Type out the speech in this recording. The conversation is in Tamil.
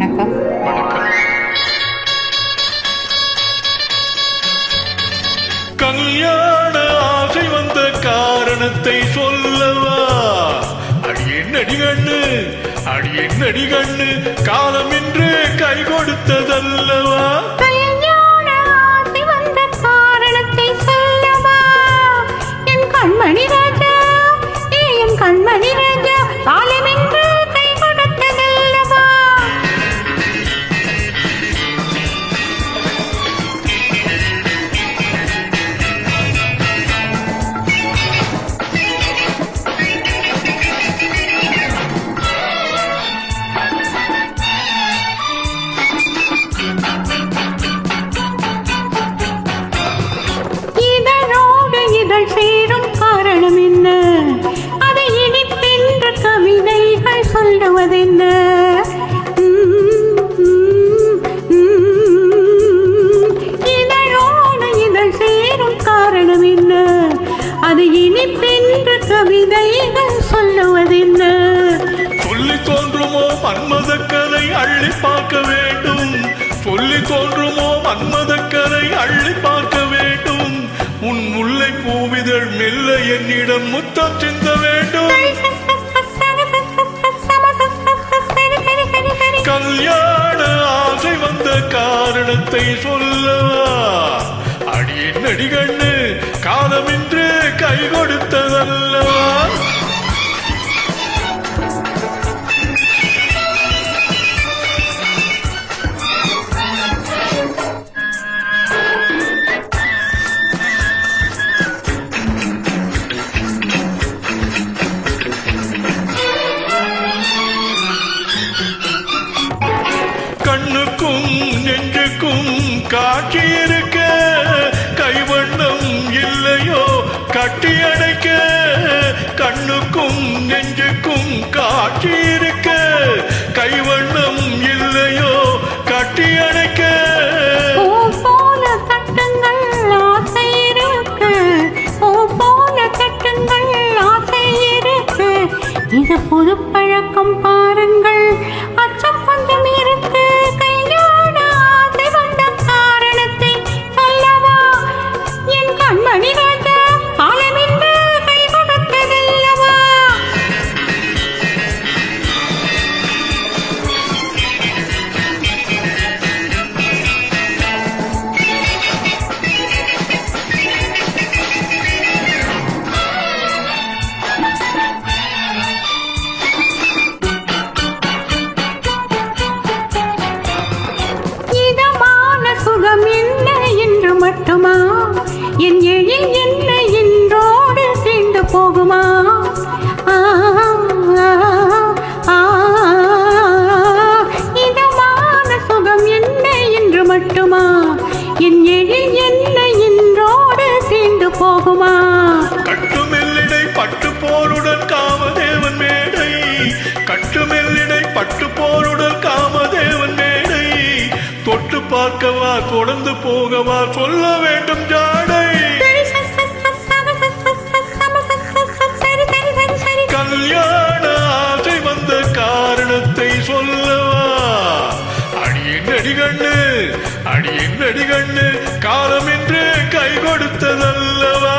வணக்கம். வணக்கம். கல்யாண ஆசை வந்த காரணத்தை சொல்லவா? அடி கண்ணு காலம் என்று கை கொடுத்ததல்லவா? கல்யாண ஆசை வந்த காரணத்தை சொல்லவா? என் கண்மணி ராஜா, என் கண்மணி ராஜா, காலம் என்று கை கொடுத்ததல்லவா? சேரும் காரணம் என்ன? அதை இனிப்பென்ற கவிதைகள் சொல்லுவதென்ன? இதழோடு இதழ் சேரும் காரணம் என்ன? அதை இனிப்பென்ற கவிதைகள் சொல்லுவதென்ன? சொல்லி தோன்றுமோ மன்மதக்கரை அள்ளி பார்க்க வேண்டும். சொல்லி தோன்றுமோ மன்மதக்கரை அள்ளி பார்க்க வேண்டும். உன் முல்லை பூவிதழ் மெல்ல என்னிடம் முத்தம் சிந்த வேண்டும். கல்யாண ஆசை வந்த காரணத்தை சொல்லவா? அடி கண்ணு காலமின்று கை கொடுத்ததல்லவா? கண்ணுக்கும் நெஞ்சுக்கும் காட்சி இருக்க கைவண்ணம் இல்லையோ கட்டி அடைக்க? கண்ணுக்கும் நெஞ்சுக்கும் காட்சி இருக்க கைவண்ணம் இல்லையோ கட்டி அடைக்க? போல கட்டுங்கள் ஆசை இருக்கு, போல கட்டுங்கள் ஆசை இருக்கு. இது புது பழக்கம் பாருங்கள், அச்சம் கொஞ்சம் இருக்கு. கல்யாண ஆசை வந்த காரணத்தை சொல்லவா? என் கண்மணி ராஜா, காலமின்று கை கொடுத்ததல்லவா? சுகம் என்ன என்று மட்டுமா? என் எழில் என்ன என்றோடு தீண்டு போகுமா? இதமான சுகம் என்ன என்று மட்டுமா? என் எழில் என்ன என்றோடு தீண்டு போகுமா? கட்டுமெல்லிடை பட்டு போருடன் காமதேவன் மேடை. கட்டுமெல்லிடை பட்டு போருடன் காமதேவன் மேடை. தொட்டு பார்க்கவா தொடர்ந்து போகவா சொல்ல வேண்டும் ஜாடை. கல்யாண ஆசை வந்த காரணத்தை சொல்லவா? அடி கண்ணு காலம் என்று கை கொடுத்ததல்லவா?